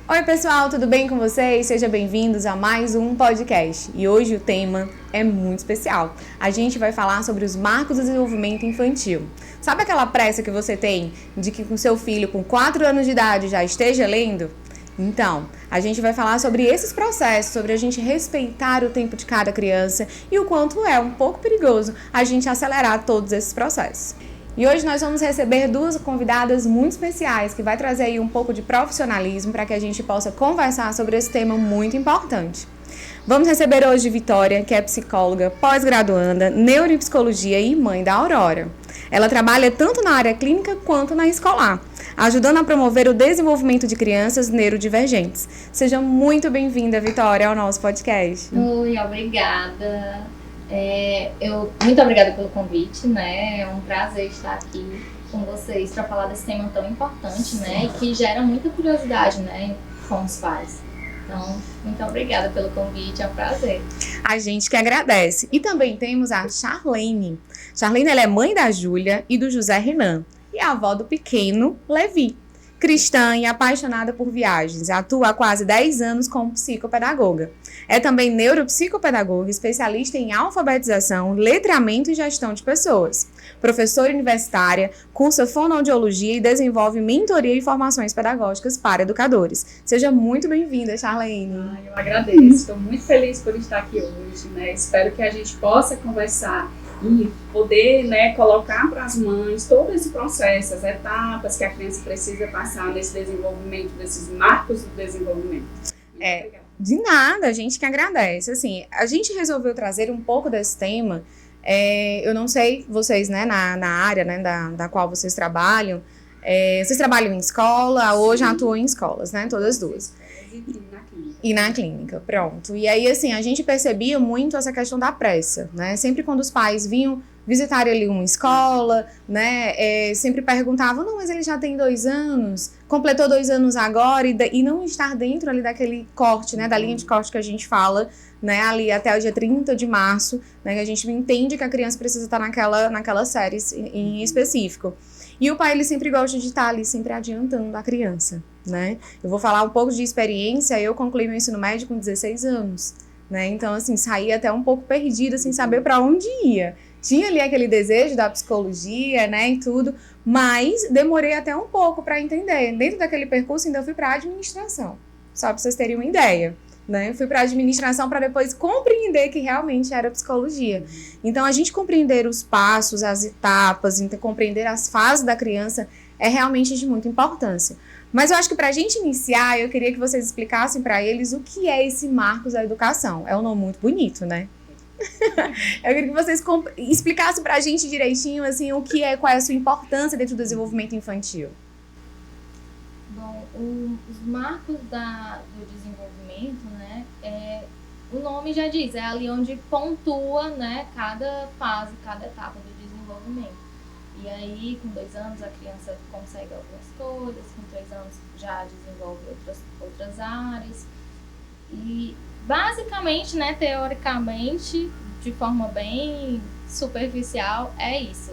Oi pessoal, tudo bem com vocês? Sejam bem-vindos a mais um podcast. E hoje o tema é muito especial. A gente vai falar sobre os marcos do desenvolvimento infantil. Sabe aquela pressa que você tem de que com seu filho com 4 anos de idade já esteja lendo? Então, a gente vai falar sobre esses processos, sobre a gente respeitar o tempo de cada criança e o quanto é um pouco perigoso a gente acelerar todos esses processos. E hoje nós vamos receber duas convidadas muito especiais que vai trazer aí um pouco de profissionalismo para que a gente possa conversar sobre esse tema muito importante. Vamos receber hoje Vitória, que é psicóloga, pós-graduanda, neuropsicologia e mãe da Aurora. Ela trabalha tanto na área clínica quanto na escolar, ajudando a promover o desenvolvimento de crianças neurodivergentes. Seja muito bem-vinda, Vitória, ao nosso podcast. Oi, obrigada. Muito obrigada pelo convite, né? É um prazer estar aqui com vocês para falar desse tema tão importante, né? E que gera muita curiosidade, né? Com os pais. Então, muito obrigada pelo convite, é um prazer. A gente que agradece. E também temos a Charlene. Charlene, ela é mãe da Júlia e do José Renan e a avó do pequeno Levi. Cristã e apaixonada por viagens, atua há quase 10 anos como psicopedagoga. É também neuropsicopedagoga, especialista em alfabetização, letramento e gestão de pessoas. Professora universitária, cursa fonoaudiologia e desenvolve mentoria e formações pedagógicas para educadores. Seja muito bem-vinda, Charlene. Eu agradeço, estou muito feliz por estar aqui hoje, né? Espero que a gente possa conversar e poder, né, colocar para as mães todo esse processo, as etapas que a criança precisa passar nesse desenvolvimento, desses marcos do desenvolvimento. De nada, a gente que agradece. Assim, a gente resolveu trazer um pouco desse tema. Eu não sei, vocês, né, na área, né, da qual vocês trabalham, vocês trabalham em escola ou já atuam em escolas, né, todas duas. E na clínica, pronto. E aí, assim, a gente percebia muito essa questão da pressa, né? Sempre quando os pais vinham visitar ali uma escola, né? Sempre perguntavam, não, mas ele já tem 2 anos, completou 2 anos agora, e não estar dentro ali daquele corte, né? Da linha de corte que a gente fala, né? Ali até o dia 30 de março, né? Que a gente entende que a criança precisa estar naquela série em específico. E o pai, ele sempre gosta de estar ali, sempre adiantando a criança, né? Eu vou falar um pouco de experiência, eu concluí meu ensino médio com 16 anos, né? Então, assim, saí até um pouco perdida, sem saber para onde ia. Tinha ali aquele desejo da psicologia, né, e tudo, mas demorei até um pouco para entender. Dentro daquele percurso, ainda fui para a administração, só para vocês terem uma ideia. Né? Eu fui para a administração para depois compreender que realmente era psicologia. Então, a gente compreender os passos, as etapas, compreender as fases da criança é realmente de muita importância. Mas eu acho que para a gente iniciar, eu queria que vocês explicassem para eles o que é esse Marcos da Educação. É um nome muito bonito, né? Eu queria que vocês explicassem para a gente direitinho assim, o que é, qual é a sua importância dentro do desenvolvimento infantil. Bom, os marcos do desenvolvimento, né, o nome já diz, é ali onde pontua, né, cada fase, cada etapa do desenvolvimento. E aí, com 2 anos, a criança consegue algumas coisas, com 3 anos já desenvolve outras áreas. E, basicamente, né, teoricamente, de forma bem superficial, é isso.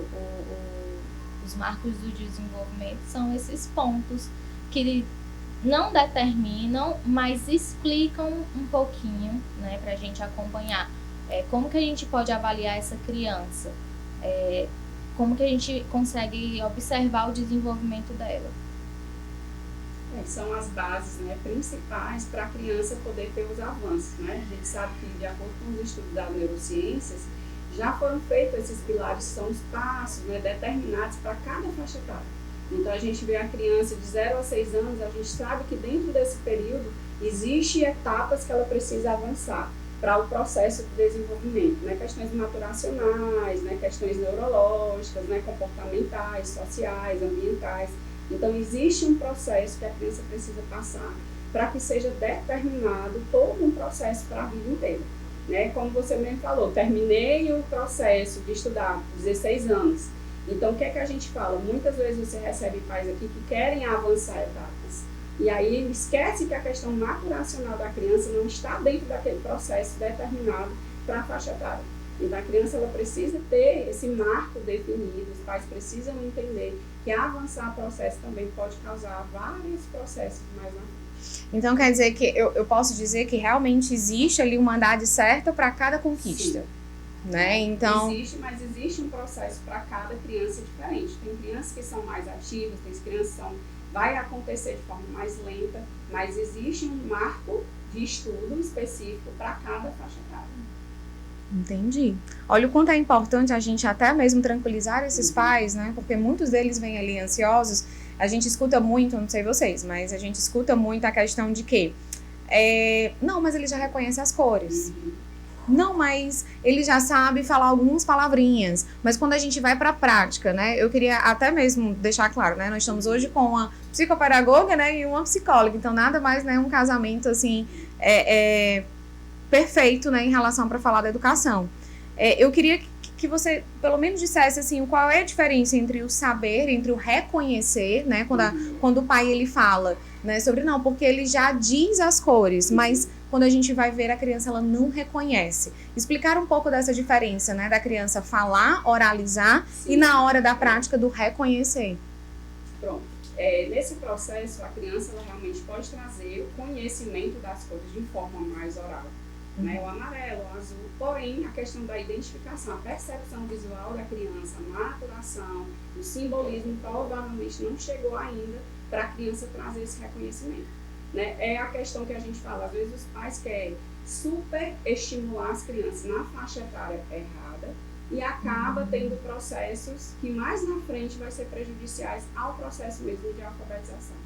Os marcos do desenvolvimento são esses pontos que não determinam, mas explicam um pouquinho, né, para a gente acompanhar como que a gente pode avaliar essa criança, como que a gente consegue observar o desenvolvimento dela. São as bases, né, principais para a criança poder ter os avanços, né? A gente sabe que, de acordo com os estudos das neurociências, já foram feitos esses pilares, são os passos, né, determinados para cada faixa etária. Então, a gente vê a criança de 0 a 6 anos, a gente sabe que dentro desse período existem etapas que ela precisa avançar para o processo de desenvolvimento, né? Questões maturacionais, né? Questões neurológicas, né? Comportamentais, sociais, ambientais. Então, existe um processo que a criança precisa passar para que seja determinado todo um processo para a vida inteira. Né? Como você mesmo falou, terminei o processo de estudar 16 anos. Então, o que é que a gente fala? Muitas vezes você recebe pais aqui que querem avançar etapas. E aí esquece que a questão maturacional da criança não está dentro daquele processo determinado para a faixa etária. Então a criança ela precisa ter esse marco definido, os pais precisam entender que avançar o processo também pode causar vários processos mais na frente. Então quer dizer que eu posso dizer que realmente existe ali uma idade certa para cada conquista. Sim. Né? Então existe, mas existe um processo para cada criança diferente. Tem crianças que são mais ativas, tem crianças que vai acontecer de forma mais lenta, mas existe um marco de estudo específico para cada faixa etária. Entendi. Olha o quanto é importante a gente até mesmo tranquilizar esses pais, né? Porque muitos deles vêm ali ansiosos. A gente escuta muito, não sei vocês, mas a gente escuta muito a questão de que não, mas ele já reconhece as cores. Não, mas ele já sabe falar algumas palavrinhas. Mas quando a gente vai para a prática, né? Eu queria até mesmo deixar claro, né? Nós estamos hoje com uma psicopedagoga, né? E uma psicóloga. Então, nada mais, né? Um casamento, assim, perfeito, né? Em relação para falar da educação. Eu queria que você, pelo menos, dissesse, assim, qual é a diferença entre o saber, entre o reconhecer, né? Quando o pai, ele fala, né? Sobre, não, porque ele já diz as cores, mas quando a gente vai ver a criança, ela não reconhece. Explicar um pouco dessa diferença, né? Da criança falar, oralizar, sim, e na hora da prática do reconhecer. Pronto. Nesse processo, a criança ela realmente pode trazer o conhecimento das cores de forma mais oral. Né? O amarelo, o azul. Porém, a questão da identificação, a percepção visual da criança, a maturação, o simbolismo provavelmente não chegou ainda para a criança trazer esse reconhecimento. Né? É a questão que a gente fala, às vezes os pais querem super estimular as crianças na faixa etária errada e acaba tendo processos que mais na frente vai ser prejudiciais ao processo mesmo de alfabetização.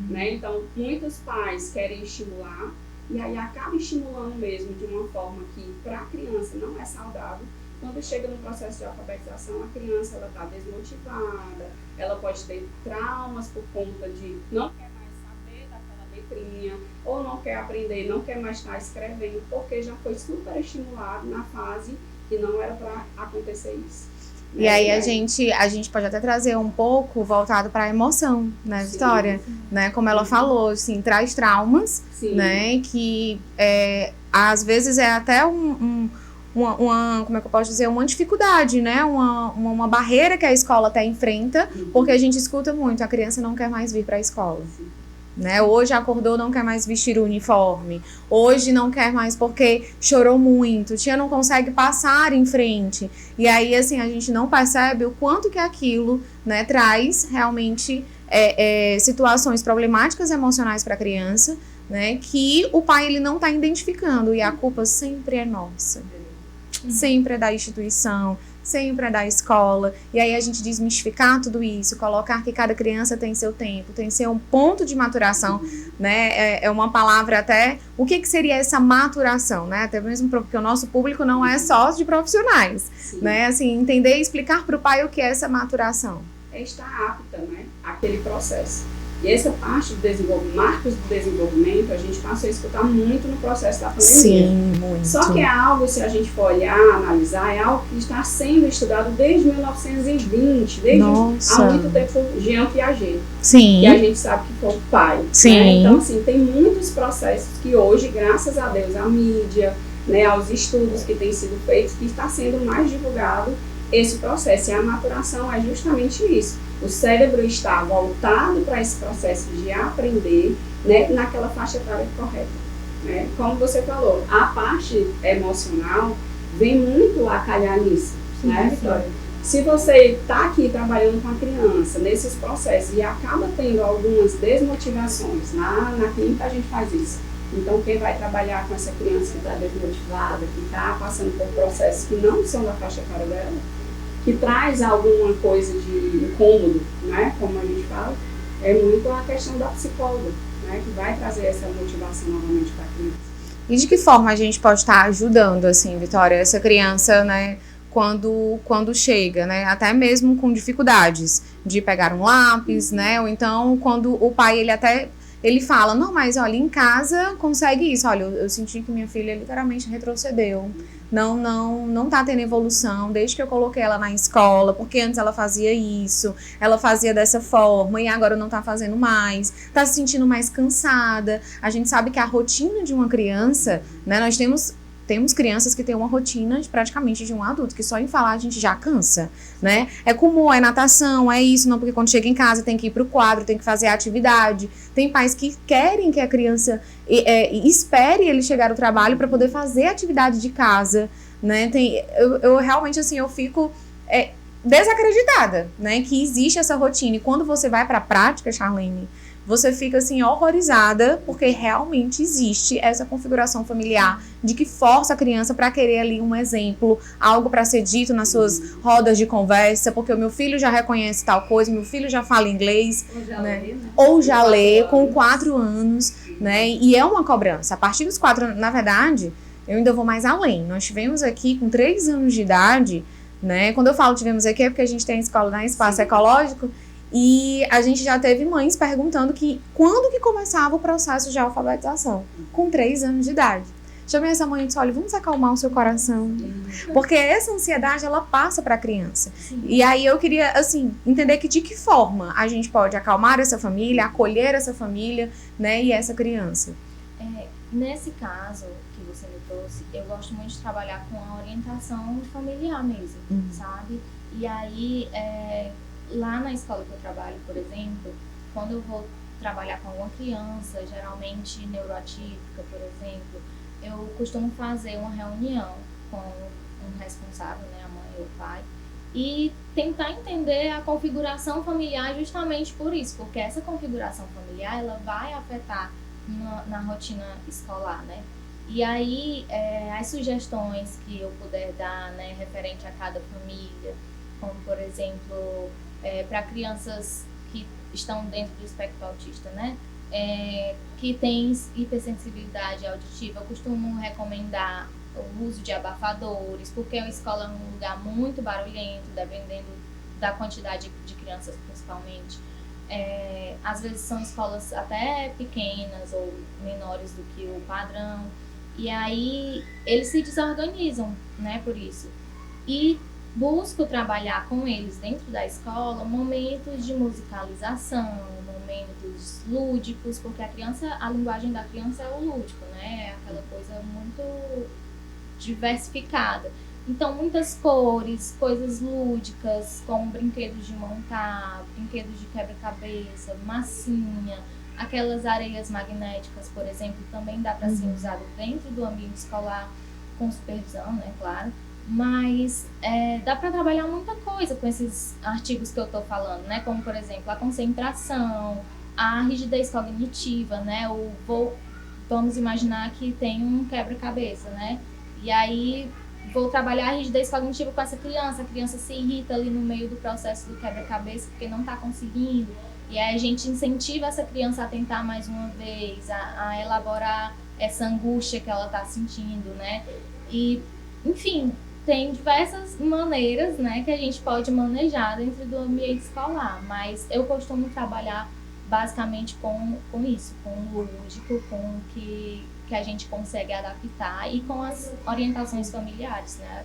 Né? Então, muitos pais querem estimular e aí acaba estimulando mesmo de uma forma que para a criança não é saudável. Quando chega no processo de alfabetização, a criança está desmotivada, ela pode ter traumas por conta de não quer mais saber daquela letrinha, ou não quer aprender, não quer mais estar escrevendo, porque já foi super estimulado na fase que não era para acontecer isso. E aí a gente pode até trazer um pouco voltado para a emoção, né, Vitória? Né? Como ela falou, assim, traz traumas, né? Que às vezes é até como é que eu posso dizer, uma dificuldade, né? Uma barreira que a escola até enfrenta, porque a gente escuta muito, a criança não quer mais vir para a escola. Né? Hoje acordou, não quer mais vestir o uniforme. Hoje não quer mais porque chorou muito. Tia não consegue passar em frente. E aí, assim, a gente não percebe o quanto que aquilo, né, traz realmente situações problemáticas emocionais para a criança, né, que o pai ele não está identificando. E a culpa sempre é nossa. Sempre é da instituição, sempre é da escola. E aí a gente desmistificar tudo isso, colocar que cada criança tem seu tempo, tem seu ponto de maturação, né? É uma palavra até... O que seria essa maturação, né? Até mesmo porque o nosso público não é só de profissionais, né? Assim, entender e explicar para o pai o que é essa maturação. É estar apta, né? Àquele processo. E essa parte do desenvolvimento, marcos do desenvolvimento, a gente passou a escutar muito no processo da pandemia. Sim, muito. Só que é algo, se a gente for olhar, analisar, é algo que está sendo estudado desde 1920, desde há muito tempo, Jean Piaget. Sim. Que a gente sabe que foi o pai. Sim. Né? Então, assim, tem muitos processos que hoje, graças a Deus, à mídia, né, aos estudos que têm sido feitos, que está sendo mais divulgado esse processo. E a maturação é justamente isso. O cérebro está voltado para esse processo de aprender, né, naquela faixa etária correta. Né? Como você falou, a parte emocional vem muito a calhar nisso, né, Vitória? Se você está aqui trabalhando com a criança nesses processos e acaba tendo algumas desmotivações, na clínica a gente faz isso. Então, quem vai trabalhar com essa criança que está desmotivada, que está passando por processos que não são da faixa etária dela, que traz alguma coisa de incômodo, né, como a gente fala, é muito a questão da psicóloga, né, que vai trazer essa motivação novamente para a criança. E de que forma a gente pode estar ajudando, assim, Vitória, essa criança, né, quando chega, né, até mesmo com dificuldades de pegar um lápis, né, ou então quando o pai, ele fala, não, mas olha, em casa consegue isso, olha, eu senti que minha filha literalmente retrocedeu, não tá tendo evolução desde que eu coloquei ela na escola, porque antes ela fazia isso, ela fazia dessa forma e agora não tá fazendo mais, tá se sentindo mais cansada. A gente sabe que a rotina de uma criança, né, nós temos crianças que têm uma rotina praticamente de um adulto, que só em falar a gente já cansa, né? É comum, é natação, é isso, não, porque quando chega em casa tem que ir pro quadro, tem que fazer a atividade. Tem pais que querem que a criança espere ele chegar ao trabalho para poder fazer a atividade de casa, né? Eu realmente, assim, eu fico desacreditada, né? Que existe essa rotina. E quando você vai para a prática, Charlene, você fica assim horrorizada, porque realmente existe essa configuração familiar de que força a criança para querer ali um exemplo, algo para ser dito nas suas rodas de conversa, porque o meu filho já reconhece tal coisa, meu filho já fala inglês, ou já lê com 4 anos, né? E é uma cobrança. A partir dos 4 anos, na verdade, eu ainda vou mais além. Nós tivemos aqui com 3 anos de idade, né? Quando eu falo tivemos aqui é porque a gente tem a escola na Espaço Ecológico. E a gente já teve mães perguntando que quando que começava o processo de alfabetização? Com 3 anos de idade. Chamei essa mãe e disse, olha, vamos acalmar o seu coração. Porque essa ansiedade, ela passa para a criança. Sim. E aí eu queria, assim, entender que de que forma a gente pode acalmar essa família, acolher essa família, né, e essa criança. Nesse caso que você me trouxe, eu gosto muito de trabalhar com a orientação familiar mesmo, sabe? E aí... lá na escola que eu trabalho, por exemplo, quando eu vou trabalhar com alguma criança, geralmente neuroatípica, por exemplo, eu costumo fazer uma reunião com um responsável, né, a mãe ou o pai, e tentar entender a configuração familiar justamente por isso, porque essa configuração familiar, ela vai afetar na rotina escolar, né? E aí, as sugestões que eu puder dar, né, referente a cada família, como, por exemplo... para crianças que estão dentro do espectro autista, né? Que tem hipersensibilidade auditiva, eu costumo recomendar o uso de abafadores, porque a escola é um lugar muito barulhento, dependendo da quantidade de crianças, principalmente. Às vezes são escolas até pequenas ou menores do que o padrão, e aí eles se desorganizam, né, por isso. E busco trabalhar com eles dentro da escola momentos de musicalização, momentos lúdicos, porque a linguagem da criança é o lúdico, né? É aquela coisa muito diversificada. Então, muitas cores, coisas lúdicas, como brinquedos de montar, brinquedos de quebra-cabeça, massinha, aquelas areias magnéticas, por exemplo, também dá para ser usado dentro do ambiente escolar, com supervisão, né, claro. Mas dá para trabalhar muita coisa com esses artigos que eu estou falando, né? Como, por exemplo, a concentração, a rigidez cognitiva, né? Vamos imaginar que tem um quebra-cabeça, né? E aí vou trabalhar a rigidez cognitiva com essa criança. A criança se irrita ali no meio do processo do quebra-cabeça porque não está conseguindo. E aí a gente incentiva essa criança a tentar mais uma vez, a elaborar essa angústia que ela está sentindo, né? E, enfim... tem diversas maneiras, né, que a gente pode manejar dentro do ambiente escolar, mas eu costumo trabalhar basicamente com isso, com o lúdico, com o que a gente consegue adaptar e com as orientações familiares, né.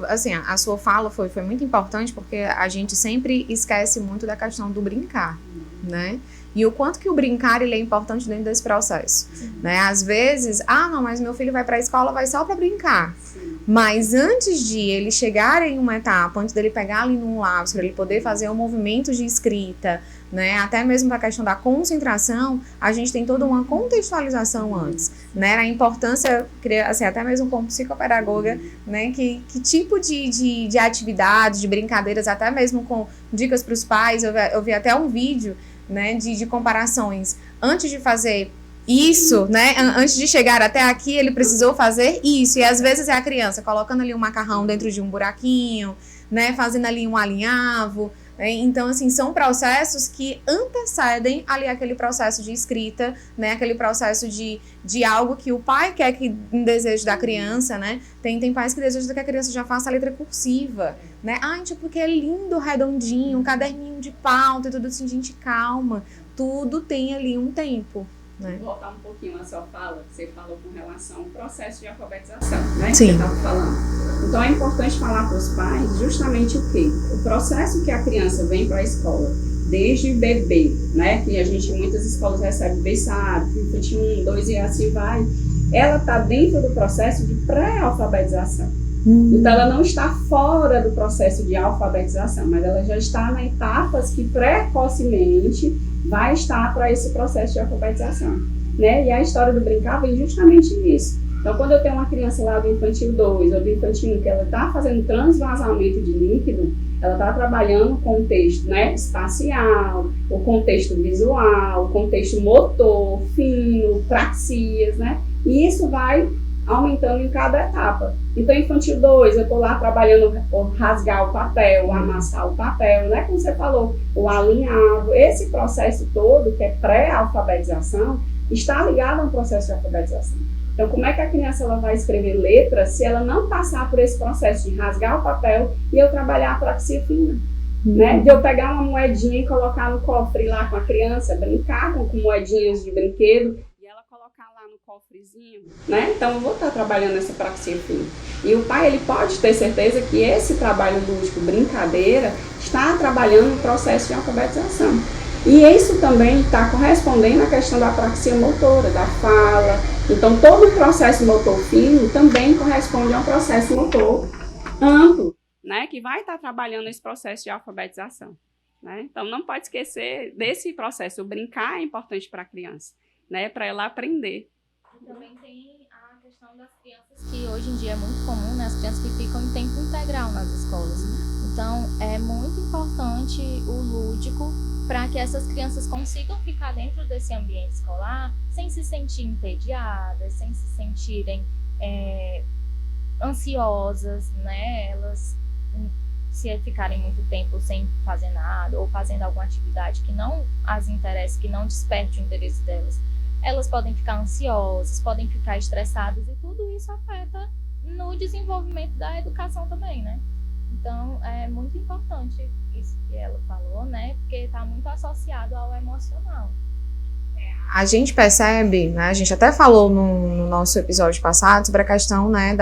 Assim, a sua fala foi muito importante, porque a gente sempre esquece muito da questão do brincar, né? E o quanto que o brincar ele é importante dentro desse processo, né? Às vezes, não, mas meu filho vai para a escola, vai só para brincar. Sim. Mas antes de ele chegar em uma etapa, antes dele pegar ali num lápis, para ele poder fazer um movimento de escrita, né? Até mesmo para a questão da concentração, a gente tem toda uma contextualização antes, né? A importância, assim, até mesmo como psicopedagoga, né? Que tipo de atividades, de brincadeiras, até mesmo com dicas para os pais, eu vi até um vídeo, né, de comparações. Antes de fazer isso, né, antes de chegar até aqui, ele precisou fazer isso. E às vezes é a criança colocando ali um macarrão dentro de um buraquinho, né, fazendo ali um alinhavo. Né? Então, assim, são processos que antecedem ali aquele processo de escrita, né, aquele processo de algo que o pai quer que um desejo da criança, né? Tem pais que desejam que a criança já faça a letra cursiva, né? Tipo, que é lindo, redondinho, um caderninho de pauta e tudo assim, gente, calma. Tudo tem ali um tempo, né? Vou voltar um pouquinho a sua fala, você falou com relação ao processo de alfabetização, né? Sim. Que você estava falando. Então é importante falar para os pais justamente o quê? O processo que a criança vem para a escola, desde bebê, né? Que a gente, muitas escolas recebem berçário, infantil 1, 2 e assim vai. Ela está dentro do processo de pré-alfabetização. Então, ela não está fora do processo de alfabetização, mas ela já está na etapas que precocemente vai estar para esse processo de alfabetização, né? E a história do brincar vem justamente nisso. Então, quando eu tenho uma criança lá do infantil 2 ou do infantil 1 que ela está fazendo transvasamento de líquido, ela está trabalhando o contexto, né, espacial, o contexto visual, o contexto motor, fino, praxias, né? E isso vai aumentando em cada etapa. Então, infantil 2, eu estou lá trabalhando o rasgar o papel, o amassar o papel, né? Como você falou, o alinhavo. Esse processo todo, que é pré-alfabetização, está ligado a um processo de alfabetização. Então, como é que a criança ela vai escrever letras se ela não passar por esse processo de rasgar o papel e eu trabalhar a praxia fina? Né? De eu pegar uma moedinha e colocar no cofre lá com a criança, brincar com moedinhas de brinquedo, no cofrezinho, né? Então eu vou estar trabalhando essa praxia fina. E o pai, ele pode ter certeza que esse trabalho lúdico, brincadeira, está trabalhando no processo de alfabetização. E isso também está correspondendo à questão da praxia motora, da fala. Então todo o processo motor fino também corresponde a um processo motor amplo, né? Que vai estar trabalhando esse processo de alfabetização, né? Então não pode esquecer desse processo. O brincar é importante para a criança, né? Para ela aprender. Também tem a questão das crianças que hoje em dia é muito comum, né? As crianças que ficam em tempo integral nas escolas. Então, é muito importante o lúdico para que essas crianças consigam ficar dentro desse ambiente escolar sem se sentir entediadas, sem se sentirem ansiosas, né? Elas, se ficarem muito tempo sem fazer nada ou fazendo alguma atividade que não as interesse, que não desperte o interesse delas, elas podem ficar ansiosas, podem ficar estressadas e tudo isso afeta no desenvolvimento da educação também, né? Então, é muito importante isso que ela falou, né? Porque está muito associado ao emocional. A gente percebe, né? A gente até falou no nosso episódio passado sobre a questão, né,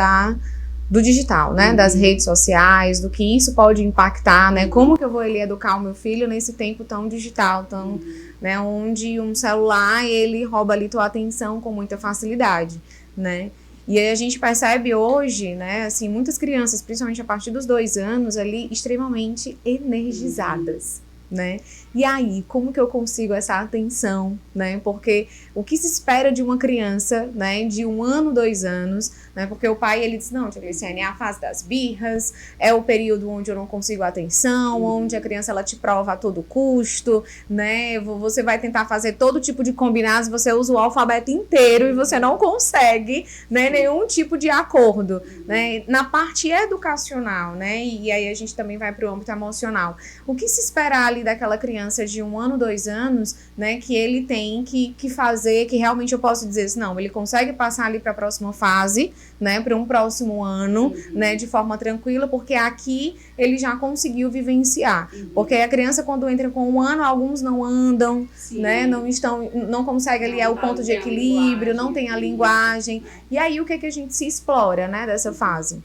do digital, né? Das redes sociais, do que isso pode impactar, né? Como que eu vou ali educar o meu filho nesse tempo tão digital, tão, né? Onde um celular, ele rouba ali tua atenção com muita facilidade, né? E aí a gente percebe hoje, né? Assim, muitas crianças, principalmente a partir dos 2 anos, ali, extremamente energizadas, né? E aí, como que eu consigo essa atenção, né? Porque o que se espera de uma criança, né, de 1 ano, 2 anos, né? Porque o pai, ele diz, não, tia Gliciane, é a fase das birras, é o período onde eu não consigo atenção, onde a criança, ela te prova a todo custo, né? Você vai tentar fazer todo tipo de combinados, você usa o alfabeto inteiro e você não consegue, né, nenhum tipo de acordo, né? Na parte educacional, né? E aí a gente também vai para o âmbito emocional. O que se espera ali daquela criança de 1 ano, 2 anos, né, que ele tem que fazer, que realmente eu posso dizer assim, não, ele consegue passar ali para a próxima fase, né, para um próximo ano, né, de forma tranquila, porque aqui ele já conseguiu vivenciar. Porque a criança, quando entra com 1 ano, alguns não andam, né, não consegue ali o ponto de equilíbrio, não tem a linguagem. E aí, o que a gente se explora, né, dessa fase?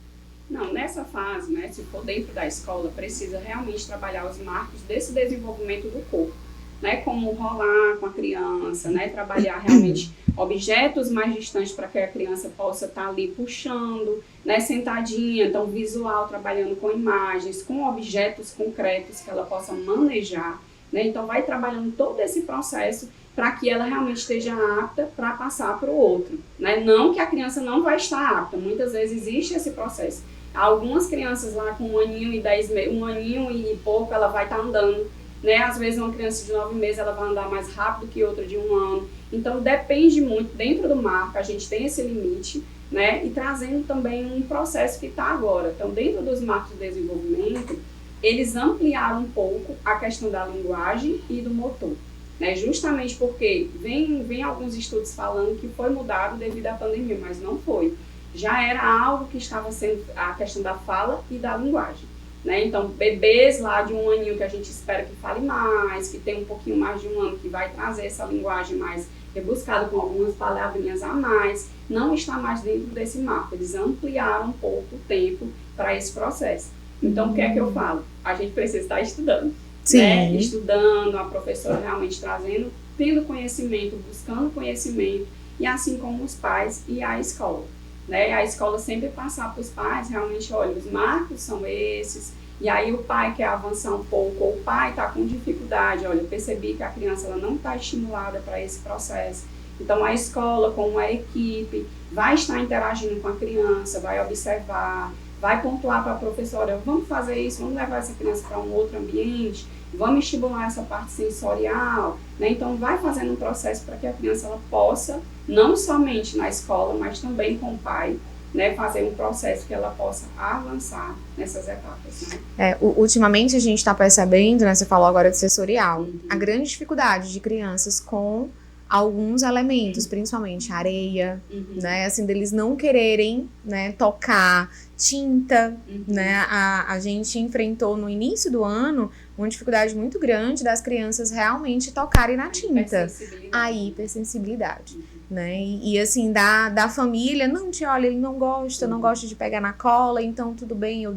Não, nessa fase, né, se for dentro da escola, precisa realmente trabalhar os marcos desse desenvolvimento do corpo, né, como rolar com a criança, né, trabalhar realmente objetos mais distantes para que a criança possa estar ali puxando, né, sentadinha, então visual, trabalhando com imagens, com objetos concretos que ela possa manejar, né, então vai trabalhando todo esse processo para que ela realmente esteja apta para passar para o outro, né, não que a criança não vai estar apta, muitas vezes existe esse processo. Algumas crianças lá com 1 aninho e 10 meses, 1 aninho e pouco, ela vai estar andando, né? Às vezes uma criança de 9 meses, ela vai andar mais rápido que outra de 1 ano. Então depende muito, dentro do marco a gente tem esse limite, né? E trazendo também um processo que está agora. Então dentro dos marcos de desenvolvimento, eles ampliaram um pouco a questão da linguagem e do motor, né? Justamente porque vem alguns estudos falando que foi mudado devido à pandemia, mas não foi. Já era algo que estava sendo a questão da fala e da linguagem, né? Então, bebês lá de 1 aninho que a gente espera que fale mais, que tem um pouquinho mais de 1 ano, que vai trazer essa linguagem mais rebuscado com algumas palavrinhas a mais, não está mais dentro desse marco. Eles ampliaram um pouco o tempo para esse processo. Então, o que é que eu falo? A gente precisa estar estudando. Sim. Né? Estudando, a professora realmente trazendo, tendo conhecimento, buscando conhecimento, e assim como os pais e a escola. Né? A escola sempre passar para os pais, realmente, olha, os marcos são esses, e aí o pai quer avançar um pouco, ou o pai está com dificuldade, olha, eu percebi que a criança ela não está estimulada para esse processo. Então, a escola, como a equipe, vai estar interagindo com a criança, vai observar, vai pontuar para a professora, vamos fazer isso, vamos levar essa criança para um outro ambiente, vamos estimular essa parte sensorial, né? Então vai fazendo um processo para que a criança ela possa, não somente na escola, mas também com o pai, né? Fazer um processo que ela possa avançar nessas etapas, né? Ultimamente a gente está percebendo, né? Você falou agora de sensorial, a grande dificuldade de crianças com alguns elementos, principalmente areia, né, assim, deles não quererem, né, tocar, tinta, né, a gente enfrentou no início do ano uma dificuldade muito grande das crianças realmente tocarem na tinta, a hipersensibilidade, né, e assim, da família, não, tia, olha, ele não gosta de pegar na cola, então tudo bem,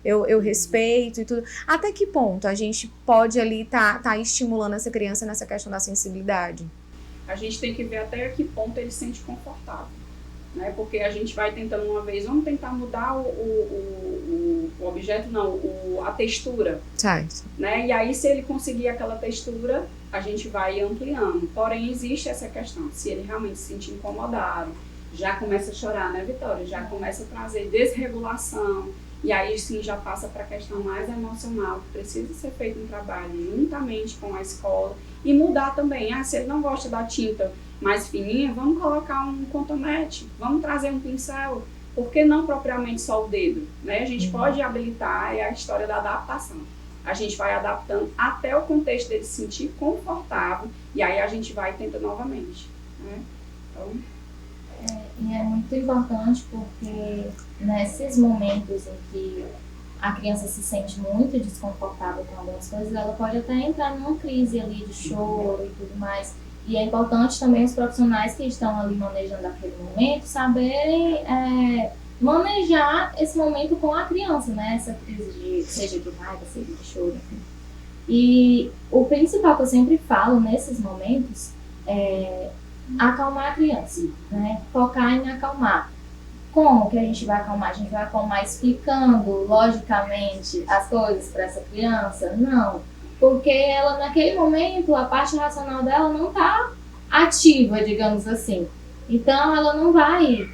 eu respeito e tudo. Até que ponto a gente pode ali tá estimulando essa criança nessa questão da sensibilidade? A gente tem que ver até que ponto ele se sente confortável, né? Porque a gente vai tentando uma vez, vamos tentar mudar o objeto, não, a textura, né? E aí se ele conseguir aquela textura, a gente vai ampliando. Porém, existe essa questão, se ele realmente se sentir incomodado, já começa a chorar, né, Vitória? Já começa a trazer desregulação, e aí sim já passa para a questão mais emocional, que precisa ser feito um trabalho juntamente com a escola, e mudar também, se ele não gosta da tinta mais fininha, vamos colocar um cotonete, vamos trazer um pincel, porque não propriamente só o dedo, né? A gente pode habilitar, é a história da adaptação. A gente vai adaptando até o contexto dele se sentir confortável, e aí a gente vai tentando novamente, né? Então... E é muito importante porque nesses momentos em que a criança se sente muito desconfortável com algumas coisas, ela pode até entrar numa crise ali de choro e tudo mais. E é importante também os profissionais que estão ali manejando aquele momento saberem manejar esse momento com a criança, né? Essa crise seja de raiva, seja de choro, enfim. E o principal que eu sempre falo nesses momentos é acalmar a criança, né? Focar em acalmar. Como que a gente vai acalmar? A gente vai acalmar explicando logicamente as coisas para essa criança? Não, porque ela naquele momento, a parte racional dela não está ativa, digamos assim. Então ela não vai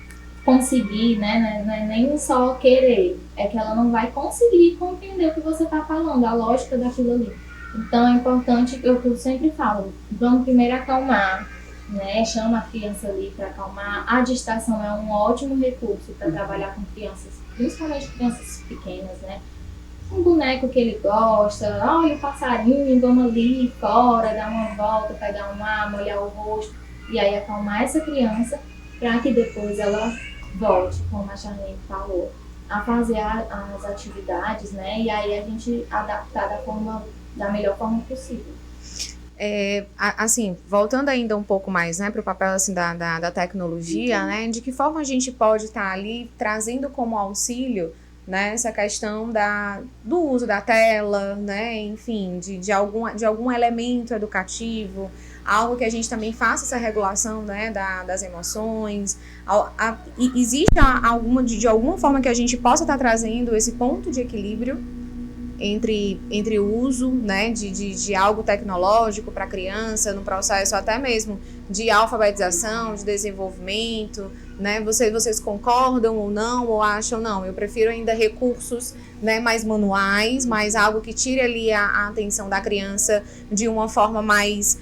conseguir, né? Não é nem só querer, é que ela não vai conseguir compreender o que você está falando, a lógica daquilo ali. Então é importante, o que eu sempre falo, vamos primeiro acalmar, né? Chama a criança ali para acalmar. A distração é um ótimo recurso para trabalhar com crianças, principalmente crianças pequenas, né? Um boneco que ele gosta, olha o passarinho, vamos ali fora, dar uma volta, pegar um ar, molhar o rosto, e aí acalmar essa criança para que depois ela volte, como a Charlene falou, a fazer as atividades, né? E aí a gente adaptar da melhor forma possível. Assim, voltando ainda um pouco mais, né, para o papel assim, da tecnologia, né, de que forma a gente pode estar ali trazendo como auxílio, né, essa questão do uso da tela, né, enfim, de algum elemento educativo, algo que a gente também faça essa regulação, né, das emoções. Existe de alguma forma que a gente possa estar trazendo esse ponto de equilíbrio entre o uso, né, de algo tecnológico para a criança, no processo até mesmo de alfabetização, de desenvolvimento, né? Vocês concordam ou não, ou acham, não, eu prefiro ainda recursos, né, mais manuais, mais algo que tire ali a atenção da criança de uma forma mais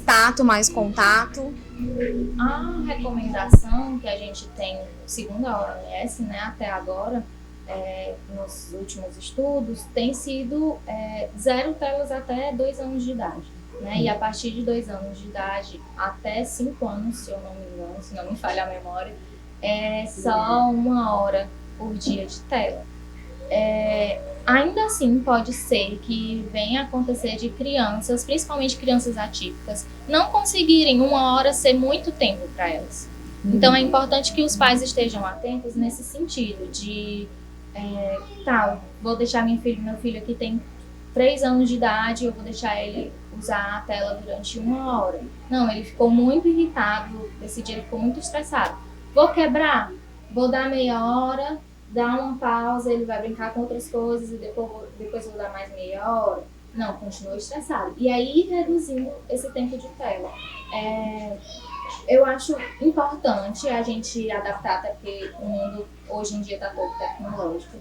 tato, mais contato? A recomendação que a gente tem, segundo a OMS, né, até agora, nos últimos estudos, tem sido 0 telas até 2 anos de idade, né? E a partir de 2 anos de idade até 5 anos, se eu não me engano, se não me falha a memória, é só 1 hora por dia de tela. Ainda assim pode ser que venha acontecer de crianças, principalmente crianças atípicas, não conseguirem uma hora ser muito tempo para elas. Então é importante que os pais estejam atentos nesse sentido de vou deixar meu filho aqui tem 3 anos de idade, eu vou deixar ele usar a tela durante 1 hora. Não, ele ficou muito irritado, esse dia ele ficou muito estressado. Vou quebrar, vou dar meia hora, dar uma pausa, ele vai brincar com outras coisas e depois vou dar mais meia hora. Não, continua estressado. E aí reduzindo esse tempo de tela. Eu acho importante a gente adaptar, até porque o mundo hoje em dia está todo tecnológico.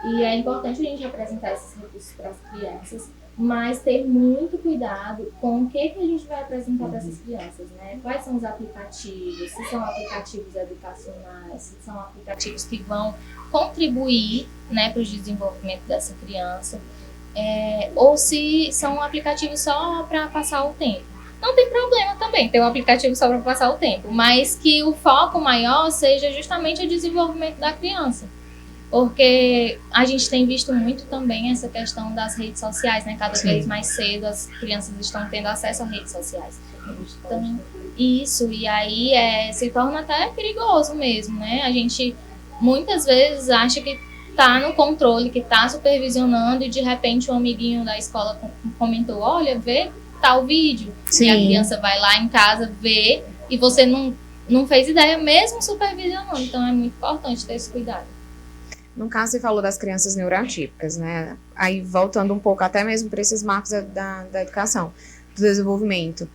E é importante a gente apresentar esses recursos para as crianças, mas ter muito cuidado com o que a gente vai apresentar para essas crianças, né? Quais são os aplicativos, se são aplicativos educacionais, se são aplicativos que vão contribuir, né, para o desenvolvimento dessa criança, ou se são aplicativos só para passar o tempo. Não tem problema também ter um aplicativo só para passar o tempo, mas que o foco maior seja justamente o desenvolvimento da criança. Porque a gente tem visto muito também essa questão das redes sociais, né? Cada vez mais cedo as crianças estão tendo acesso a redes sociais. Então, isso, e aí se torna até perigoso mesmo, né? A gente muitas vezes acha que tá no controle, que tá supervisionando e de repente um amiguinho da escola comentou, olha, vê tal vídeo. Sim. E a criança vai lá em casa ver e você não fez ideia mesmo supervisionando. Então é muito importante ter esse cuidado. No caso, você falou das crianças neuroatípicas, né? Aí, voltando um pouco até mesmo para esses marcos da educação, do desenvolvimento.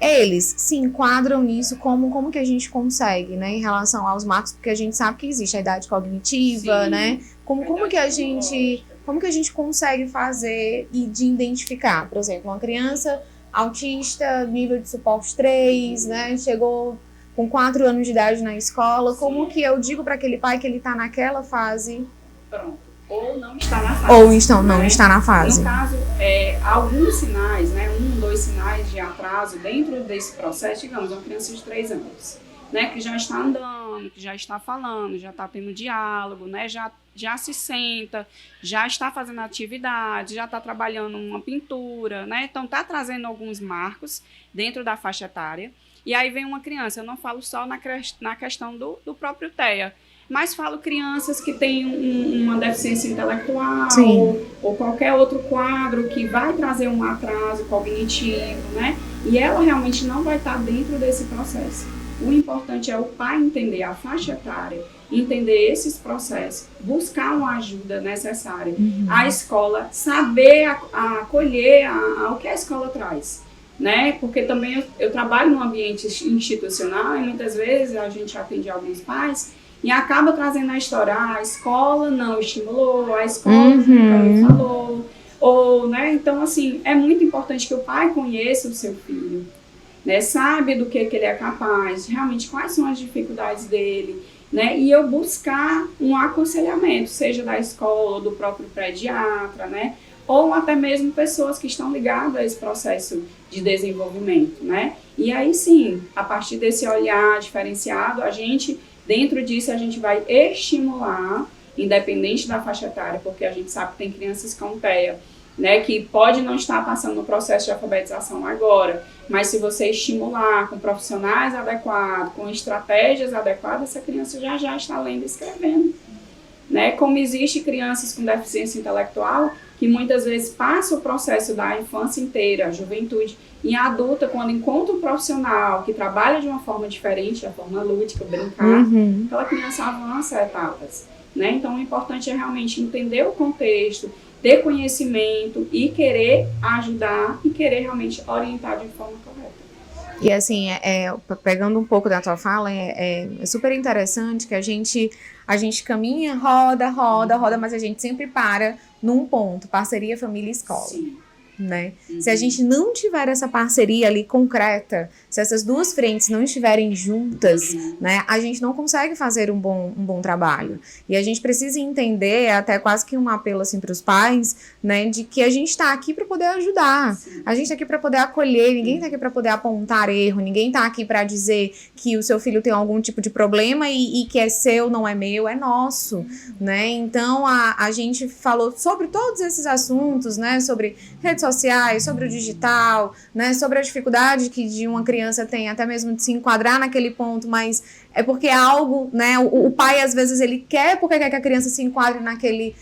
Eles se enquadram nisso como que a gente consegue, né? Em relação aos marcos, porque a gente sabe que existe a idade cognitiva, Sim. né? Como que a gente consegue fazer e de identificar? Por exemplo, uma criança autista, nível de suporte 3, né? Chegou com 4 anos de idade na escola, como que eu digo para aquele pai que ele está naquela fase? Pronto. Ou não está na fase. Ou então não está na fase. No caso, alguns sinais, né, 1, 2 sinais de atraso dentro desse processo, digamos, uma criança de 3 anos, né, que já está andando, que já está falando, já está tendo diálogo, né, já se senta, já está fazendo atividade, já está trabalhando uma pintura, né, então está trazendo alguns marcos dentro da faixa etária. E aí vem uma criança, eu não falo só na questão do próprio TEA, mas falo crianças que têm uma deficiência intelectual ou qualquer outro quadro que vai trazer um atraso cognitivo, né? E ela realmente não vai estar dentro desse processo. O importante é o pai entender a faixa etária, entender esses processos, buscar uma ajuda necessária. A escola saber acolher o que a escola traz. Né? Porque também eu trabalho num ambiente institucional e muitas vezes a gente atende alguns pais e acaba trazendo a história, a escola não estimulou, a escola nunca me falou, ou, né? Então, assim, é muito importante que o pai conheça o seu filho, né? Sabe do que ele é capaz, realmente quais são as dificuldades dele, né? E eu buscar um aconselhamento, seja da escola, do próprio pediatra, né? Ou até mesmo pessoas que estão ligadas a esse processo de desenvolvimento, né? E aí sim, a partir desse olhar diferenciado, dentro disso, a gente vai estimular, independente da faixa etária, porque a gente sabe que tem crianças com TEA, né, que pode não estar passando no processo de alfabetização agora, mas se você estimular com profissionais adequados, com estratégias adequadas, essa criança já está lendo e escrevendo. Né? Como existe crianças com deficiência intelectual que muitas vezes passam o processo da infância inteira, a juventude, e a adulta, quando encontra um profissional que trabalha de uma forma diferente, a forma lúdica, brincar, aquela criança avança etapas. Né? Então, o importante é realmente entender o contexto, ter conhecimento e querer ajudar e querer realmente orientar de forma correta. E assim, pegando um pouco da tua fala, é super interessante que a gente caminha, roda, mas a gente sempre para num ponto, parceria família-escola. Sim. né? Se a gente não tiver essa parceria ali concreta, se essas duas frentes não estiverem juntas, né, a gente não consegue fazer um bom trabalho. E a gente precisa entender, até quase que um apelo assim para os pais, né, de que a gente está aqui para poder ajudar. A gente está aqui para poder acolher, ninguém está aqui para poder apontar erro, ninguém está aqui para dizer que o seu filho tem algum tipo de problema e que é seu, não é meu, é nosso, né? Então a gente falou sobre todos esses assuntos, né, sobre redes sociais, sobre o digital, né, sobre a dificuldade que de uma criança tem até mesmo de se enquadrar naquele ponto, mas é porque é algo, né, o pai às vezes ele quer porque quer que a criança se enquadre naquele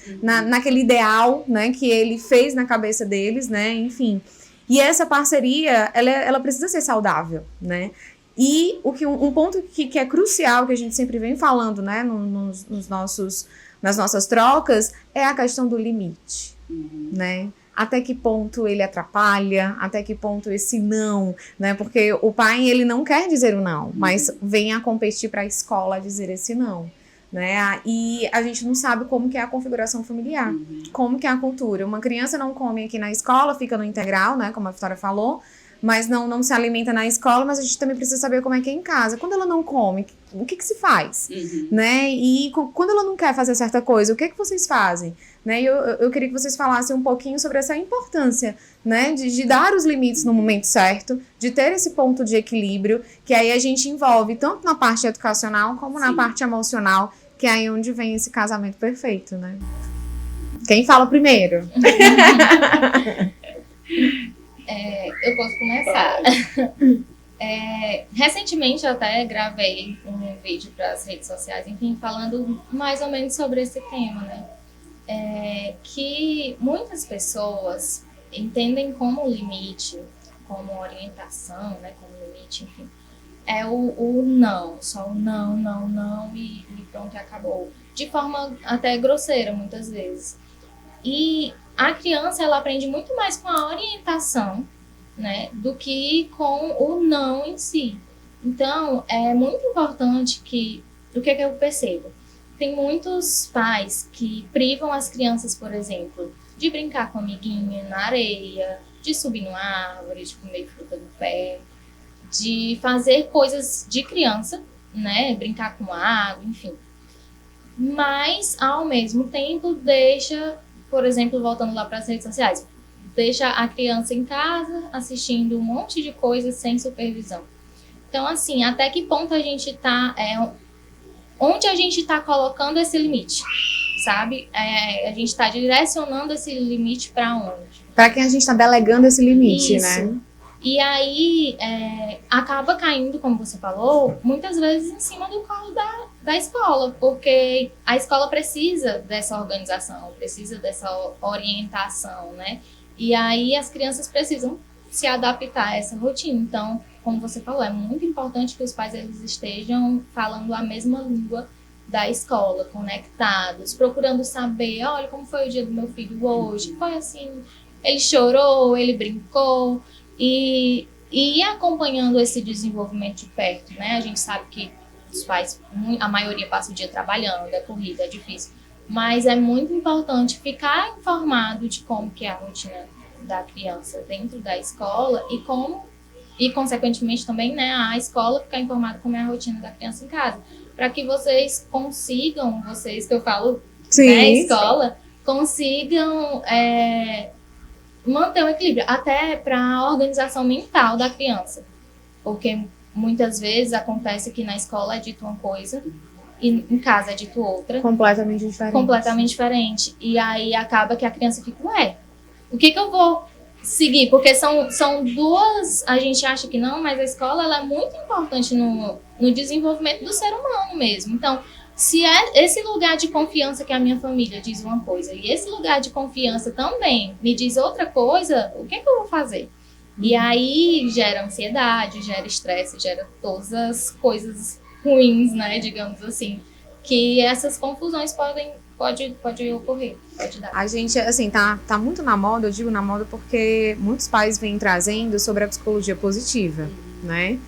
ideal, né, que ele fez na cabeça deles, né, enfim. E essa parceria, ela precisa ser saudável, né. E um ponto que é crucial, que a gente sempre vem falando, né, nas nossas trocas, é a questão do limite, né? Até que ponto ele atrapalha, até que ponto esse não, né? Porque o pai, ele não quer dizer o não, mas vem a competir para a escola dizer esse não, né? E a gente não sabe como que é a configuração familiar, como que é a cultura. Uma criança não come aqui na escola, fica no integral, né? Como a Vitória falou, mas não se alimenta na escola, mas a gente também precisa saber como é que é em casa. Quando ela não come, o que se faz? Né? E quando ela não quer fazer certa coisa, o que vocês fazem? Né? E eu queria que vocês falassem um pouquinho sobre essa importância, né? De dar os limites no momento certo, de ter esse ponto de equilíbrio, que aí a gente envolve tanto na parte educacional como na parte emocional, que é aí onde vem esse casamento perfeito, né? Quem fala primeiro? Eu posso começar. Recentemente eu até gravei um vídeo para as redes sociais, enfim, falando mais ou menos sobre esse tema, né? Que muitas pessoas entendem como limite, como orientação, né? Como limite, enfim, é o não, só o não e pronto, acabou. De forma até grosseira, muitas vezes. E a criança, ela aprende muito mais com a orientação, né, do que com o não em si. Então, é muito importante que... O que eu percebo? Tem muitos pais que privam as crianças, por exemplo, de brincar com a amiguinha na areia, de subir numa árvore, de comer fruta do pé, de fazer coisas de criança, né, brincar com água, enfim. Mas, ao mesmo tempo, deixa... Por exemplo, voltando lá para as redes sociais, deixa a criança em casa assistindo um monte de coisas sem supervisão. Então, assim, até que ponto a gente está... onde a gente está colocando esse limite, sabe? A gente está direcionando esse limite para onde? Para quem a gente está delegando esse limite, isso, né? E aí, acaba caindo, como você falou, muitas vezes em cima do colo da escola, porque a escola precisa dessa organização, precisa dessa orientação, né? E aí as crianças precisam se adaptar a essa rotina. Então, como você falou, é muito importante que os pais eles estejam falando a mesma língua da escola, conectados, procurando saber, olha, como foi o dia do meu filho hoje, foi assim, ele chorou, ele brincou, e ir acompanhando esse desenvolvimento de perto, né? A gente sabe que os pais, a maioria passa o dia trabalhando, é corrida, é difícil, mas é muito importante ficar informado de como que é a rotina da criança dentro da escola e consequentemente também, né, a escola ficar informada como é a rotina da criança em casa, para que vocês consigam, vocês que eu falo, né, escola, consigam manter o equilíbrio, até para a organização mental da criança, porque muitas vezes acontece que na escola é dito uma coisa e em casa é dito outra. Completamente diferente. E aí acaba que a criança fica, o que eu vou seguir? Porque são duas, a gente acha que não, mas a escola ela é muito importante no desenvolvimento do ser humano mesmo. Então, se é esse lugar de confiança que a minha família diz uma coisa e esse lugar de confiança também me diz outra coisa, o que eu vou fazer? E aí gera ansiedade, gera estresse, gera todas as coisas ruins, né, digamos assim, que essas confusões pode ocorrer, pode dar. A gente, assim, tá muito na moda, eu digo na moda porque muitos pais vêm trazendo sobre a psicologia positiva, né?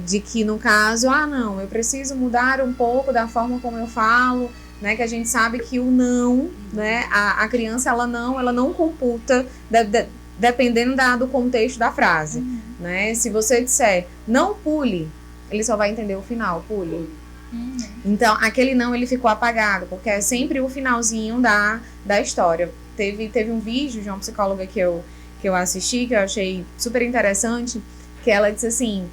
De que no caso, não, eu preciso mudar um pouco da forma como eu falo, né, que a gente sabe que o não, né, a criança ela não computa dependendo do contexto da frase, né? Se você disser não pule, ele só vai entender o final, pule. Então, aquele não, ele ficou apagado, porque é sempre o finalzinho da história. Teve um vídeo de uma psicóloga que eu assisti, que eu achei super interessante, que ela disse assim,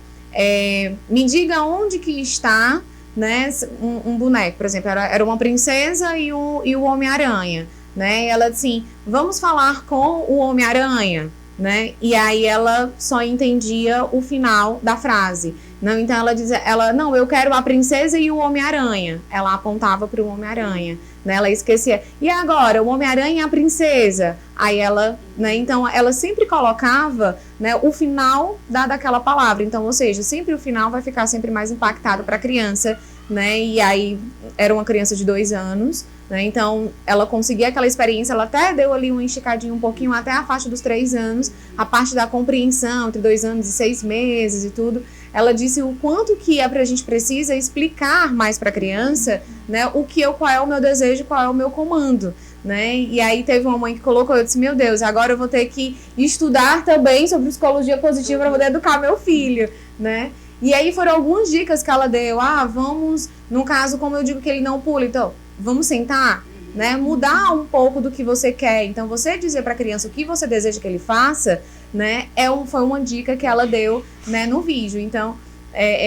me diga onde que está, né, um boneco, por exemplo, era uma princesa e o Homem-Aranha, né, e ela disse assim, vamos falar com o Homem-Aranha, né, e aí ela só entendia o final da frase. Não, então ela dizia, não, eu quero a princesa e o Homem-Aranha. Ela apontava para o Homem-Aranha, né? Ela esquecia. E agora, o Homem-Aranha e a princesa? Aí ela, né? Então ela sempre colocava, né, o final daquela palavra. Então, ou seja, sempre o final vai ficar sempre mais impactado para a criança, né? E aí era uma criança de 2 anos, né? Então ela conseguia aquela experiência, ela até deu ali um esticadinho um pouquinho até a faixa dos 3 anos, a parte da compreensão entre 2 anos e 6 meses e tudo. Ela disse o quanto que a gente precisa explicar mais para a criança, né, qual é o meu desejo, qual é o meu comando, né? E aí teve uma mãe que colocou, eu disse, meu Deus, agora eu vou ter que estudar também sobre psicologia positiva para poder educar meu filho, né? E aí foram algumas dicas que ela deu, vamos, no caso, como eu digo que ele não pula, então, vamos sentar, né? Mudar um pouco do que você quer. Então, você dizer para a criança o que você deseja que ele faça, né, foi uma dica que ela deu, né, no vídeo. Então,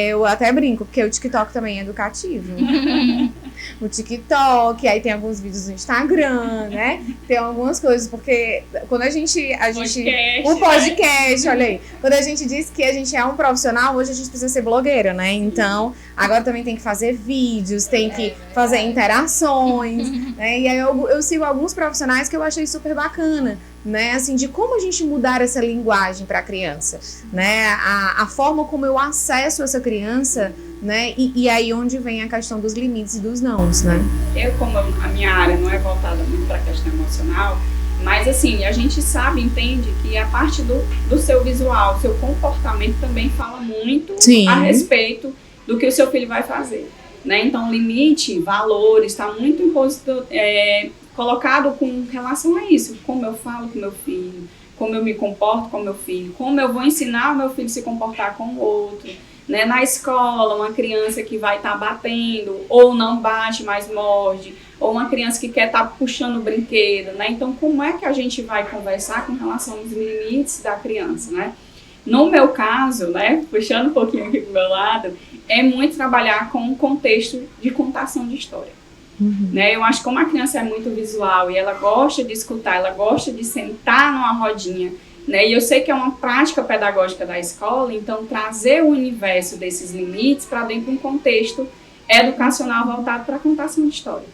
eu até brinco, porque o TikTok também é educativo. O TikTok, aí tem alguns vídeos no Instagram, né? Tem algumas coisas, porque quando a gente o podcast, olha aí. Quando a gente diz que a gente é um profissional, hoje a gente precisa ser blogueira, né? Então, agora também tem que fazer vídeos, tem que fazer interações, né? E aí eu sigo alguns profissionais que eu achei super bacana, né, assim, de como a gente mudar essa linguagem para a criança, né, a forma como eu acesso essa criança, né, e aí onde vem a questão dos limites e dos nãos, né. Como a minha área não é voltada muito para a questão emocional, mas assim, a gente sabe, entende que a parte do seu visual, seu comportamento também fala muito Sim. a respeito do que o seu filho vai fazer, né, então limite, valores, está muito imposto, colocado com relação a isso, como eu falo com meu filho, como eu me comporto com meu filho, como eu vou ensinar o meu filho a se comportar com o outro, né? Na escola, uma criança que vai estar batendo, ou não bate, mas morde, ou uma criança que quer estar puxando o brinquedo, né? Então, como é que a gente vai conversar com relação aos limites da criança, né? No meu caso, né, puxando um pouquinho aqui pro meu lado, é muito trabalhar com o contexto de contação de história. Né? Eu acho que como a criança é muito visual e ela gosta de escutar, ela gosta de sentar numa rodinha, né? E eu sei que é uma prática pedagógica da escola, então trazer o universo desses limites para dentro de um contexto educacional voltado para a contação de história.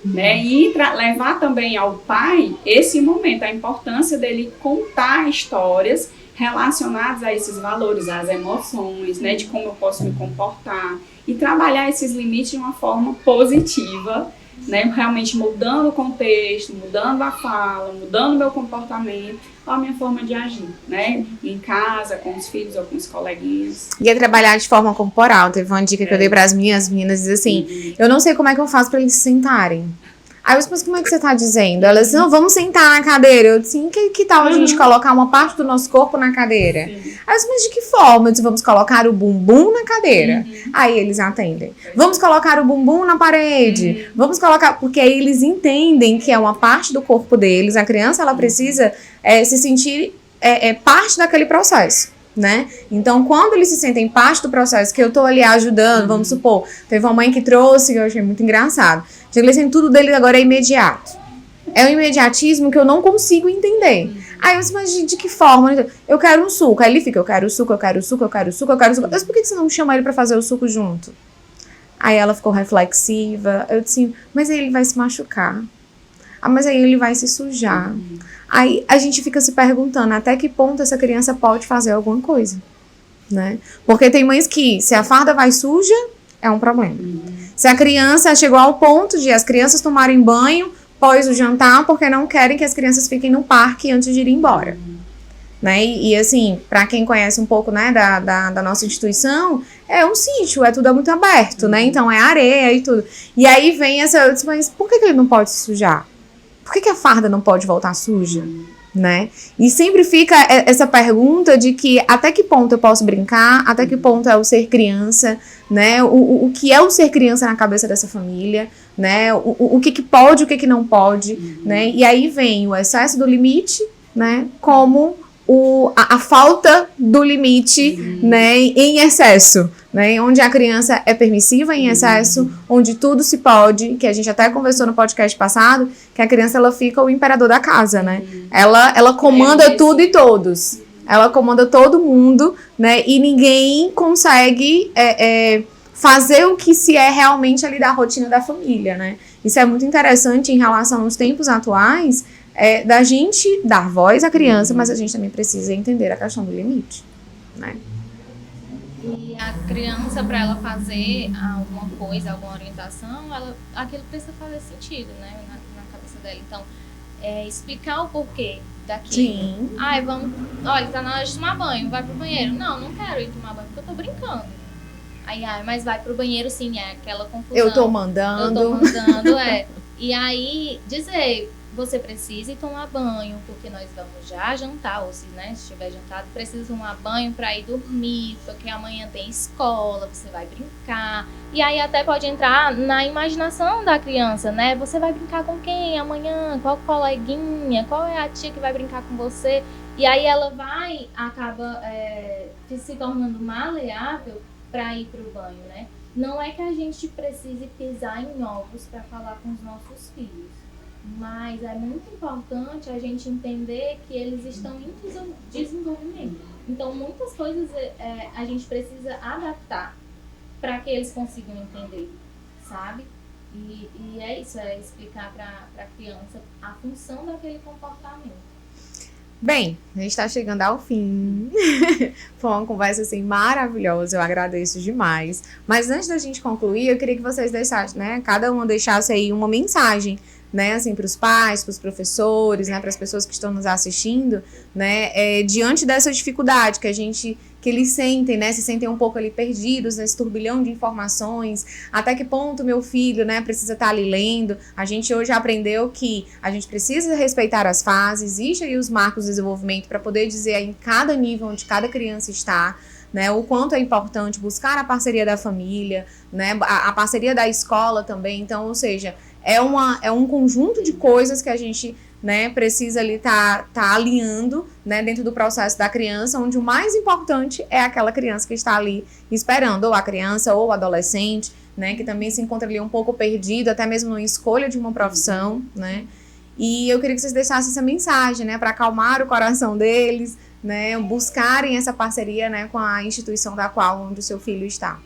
Né? E levar também ao pai esse momento, a importância dele contar histórias relacionadas a esses valores, às emoções, né? De como eu posso me comportar, e trabalhar esses limites de uma forma positiva, né? Realmente mudando o contexto, mudando a fala, mudando o meu comportamento, ou a minha forma de agir, né? Em casa, com os filhos ou com os coleguinhas. E é trabalhar de forma corporal. Teve uma dica que eu dei para as minhas meninas, diz assim, eu não sei como é que eu faço para eles se sentarem. Aí eu disse, mas como é que você tá dizendo? Elas disse, não, vamos sentar na cadeira. Eu disse, que tal a gente colocar uma parte do nosso corpo na cadeira? Aí eu disse, mas de que forma? Eu disse, vamos colocar o bumbum na cadeira. Aí eles atendem. Vamos colocar o bumbum na parede. Vamos colocar... Porque aí eles entendem que é uma parte do corpo deles. A criança, ela precisa se sentir parte daquele processo. Né? Então, quando eles se sentem parte do processo, que eu tô ali ajudando, vamos supor, teve uma mãe que trouxe, que eu achei muito engraçado. Assim, tudo dele agora é imediato. É um imediatismo que eu não consigo entender. Aí eu disse, mas de que forma? Eu quero um suco. Aí ele fica, eu quero suco, eu quero suco, eu quero suco, eu quero suco. Mas por que você não chama ele pra fazer o suco junto? Aí ela ficou reflexiva. Eu disse, mas aí ele vai se machucar. Mas aí ele vai se sujar. Aí a gente fica se perguntando até que ponto essa criança pode fazer alguma coisa, né? Porque tem mães que, se a farda vai suja, é um problema. Se a criança chegou ao ponto de as crianças tomarem banho pós o jantar porque não querem que as crianças fiquem no parque antes de ir embora. né? E assim, para quem conhece um pouco, né, da nossa instituição, é um sítio, tudo é muito aberto, né? Então é areia e tudo. E aí vem essa, eu disse, mas por que ele não pode se sujar? Por que a farda não pode voltar suja? Né? E sempre fica essa pergunta de que até que ponto eu posso brincar, até que ponto é o ser criança, né? O que é o ser criança na cabeça dessa família, né? O que pode, o que não pode, né? E aí vem o excesso do limite, né? Como a falta do limite, né? Em excesso, né? Onde a criança é permissiva em excesso, onde tudo se pode, que a gente até conversou no podcast passado, que a criança ela fica o imperador da casa, né? Ela comanda tudo e todos. Ela comanda todo mundo, né? E ninguém consegue fazer o que se é realmente ali da rotina da família, né? Isso é muito interessante em relação aos tempos atuais, da gente dar voz à criança, mas a gente também precisa entender a questão do limite, né? E a criança, para ela fazer alguma coisa, alguma orientação, aquilo precisa fazer sentido, né, na cabeça dela. Então, explicar o porquê daquilo. Sim. Olha, tá na hora de tomar banho, vai pro banheiro. Não quero ir tomar banho, porque eu tô brincando. Aí, mas vai pro banheiro sim, é aquela confusão. Eu tô mandando, E aí, dizer, você precisa ir tomar banho, porque nós vamos já jantar, ou se estiver jantado, precisa tomar banho para ir dormir, porque amanhã tem escola, você vai brincar. E aí até pode entrar na imaginação da criança, né? Você vai brincar com quem amanhã? Qual coleguinha? Qual é a tia que vai brincar com você? E aí ela acaba se tornando maleável para ir para o banho, né? Não é que a gente precise pisar em ovos para falar com os nossos filhos. Mas é muito importante a gente entender que eles estão em desenvolvimento. Então, muitas coisas a gente precisa adaptar para que eles consigam entender, sabe? E é isso, explicar para a criança a função daquele comportamento. Bem, a gente está chegando ao fim. Foi uma conversa assim maravilhosa, eu agradeço demais. Mas antes da gente concluir, eu queria que vocês deixassem, né, cada uma deixasse aí uma mensagem, né, assim, para os pais, para os professores, né, para as pessoas que estão nos assistindo, né, diante dessa dificuldade que eles sentem, né, se sentem um pouco ali perdidos nesse turbilhão de informações, até que ponto meu filho, né, precisa estar ali lendo. A gente hoje aprendeu que a gente precisa respeitar as fases, existe aí os marcos de desenvolvimento para poder dizer aí em cada nível onde cada criança está, né, o quanto é importante buscar a parceria da família, né, a parceria da escola também. Então, ou seja, é um conjunto de coisas que a gente, né, precisa ali tá alinhando, né, dentro do processo da criança, onde o mais importante é aquela criança que está ali esperando, ou a criança ou o adolescente, né, que também se encontra ali um pouco perdido, até mesmo na escolha de uma profissão, né. E eu queria que vocês deixassem essa mensagem, né, para acalmar o coração deles, né, buscarem essa parceria, né, com a instituição onde o seu filho está.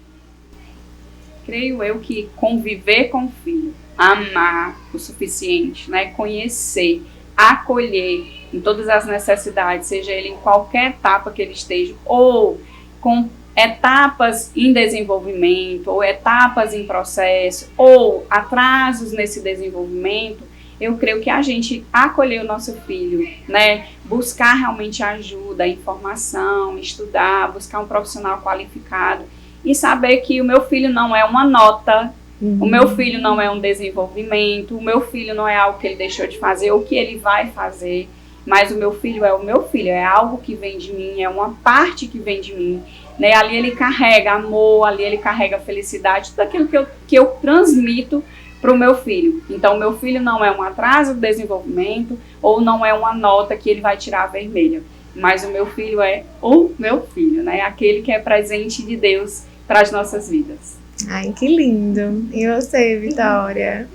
Creio eu que conviver com o filho, amar o suficiente, né, conhecer, acolher em todas as necessidades, seja ele em qualquer etapa que ele esteja, ou com etapas em desenvolvimento, ou etapas em processo, ou atrasos nesse desenvolvimento, eu creio que a gente acolher o nosso filho, né, buscar realmente ajuda, informação, estudar, buscar um profissional qualificado e saber que o meu filho não é uma nota, o meu filho não é um desenvolvimento, o meu filho não é algo que ele deixou de fazer ou que ele vai fazer, mas o meu filho, é algo que vem de mim, é uma parte que vem de mim, né? Ali ele carrega amor, ali ele carrega felicidade, tudo aquilo que eu transmito para o meu filho. Então, o meu filho não é um atraso do desenvolvimento ou não é uma nota que ele vai tirar vermelha, mas o meu filho é o meu filho, né? Aquele que é presente de Deus para as nossas vidas. Ai, que lindo. E você, Vitória?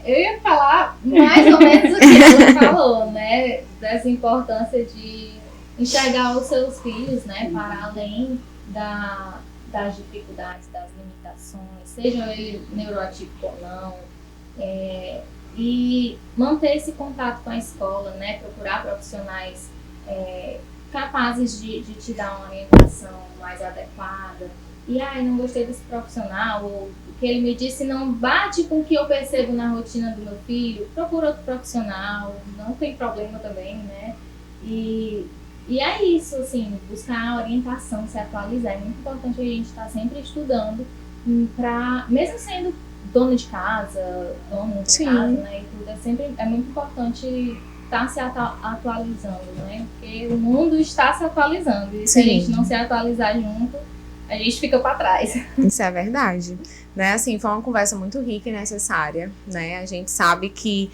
Eu ia falar mais ou menos o que ela falou, né? Dessa importância de enxergar os seus filhos, né? Para além das dificuldades, das limitações, sejam ele neuroatípico ou não. E manter esse contato com a escola, né? Procurar profissionais capazes de te dar uma orientação mais adequada. E não gostei desse profissional, ou o que ele me disse não bate com o que eu percebo na rotina do meu filho, procura outro profissional, não tem problema também, né? E E é isso, assim, buscar orientação, se atualizar. É muito importante a gente estar sempre estudando, mesmo sendo dona de casa, dono de casa, né, e tudo, é muito importante estar se atualizando, né? Porque o mundo está se atualizando. E se a gente não se atualizar junto, a gente fica para trás. Isso é verdade. Né? Assim, foi uma conversa muito rica e necessária, né? A gente sabe que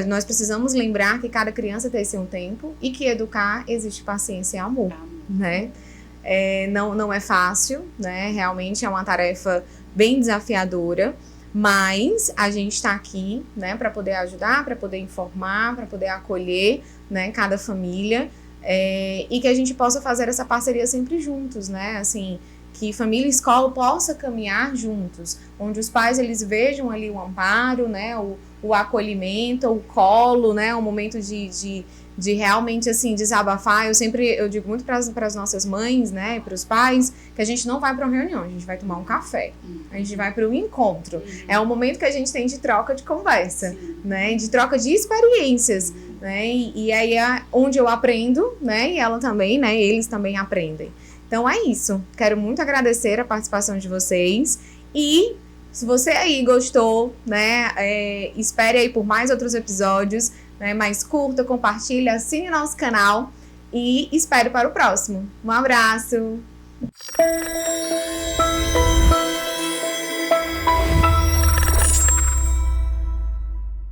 nós precisamos lembrar que cada criança tem seu tempo e que educar existe paciência e amor, né? Não é fácil, né? Realmente é uma tarefa bem desafiadora, mas a gente está aqui, né, para poder ajudar, para poder informar, para poder acolher, né, cada família, e que a gente possa fazer essa parceria sempre juntos, né? Assim, que família e escola possa caminhar juntos, onde os pais eles vejam ali o amparo, né, o acolhimento, o colo, né, o momento de realmente assim desabafar. Eu digo muito para as nossas mães, né, para os pais, que a gente não vai para uma reunião, a gente vai tomar um café, a gente vai para um encontro. É um momento que a gente tem de troca de conversa, né, de troca de experiências, né, e aí é onde eu aprendo, né, e ela também, né, eles também aprendem. Então é isso. Quero muito agradecer a participação de vocês. E se você aí gostou, né, espere aí por mais outros episódios, né, mais curta, compartilha, assine nosso canal e espere para o próximo. Um abraço!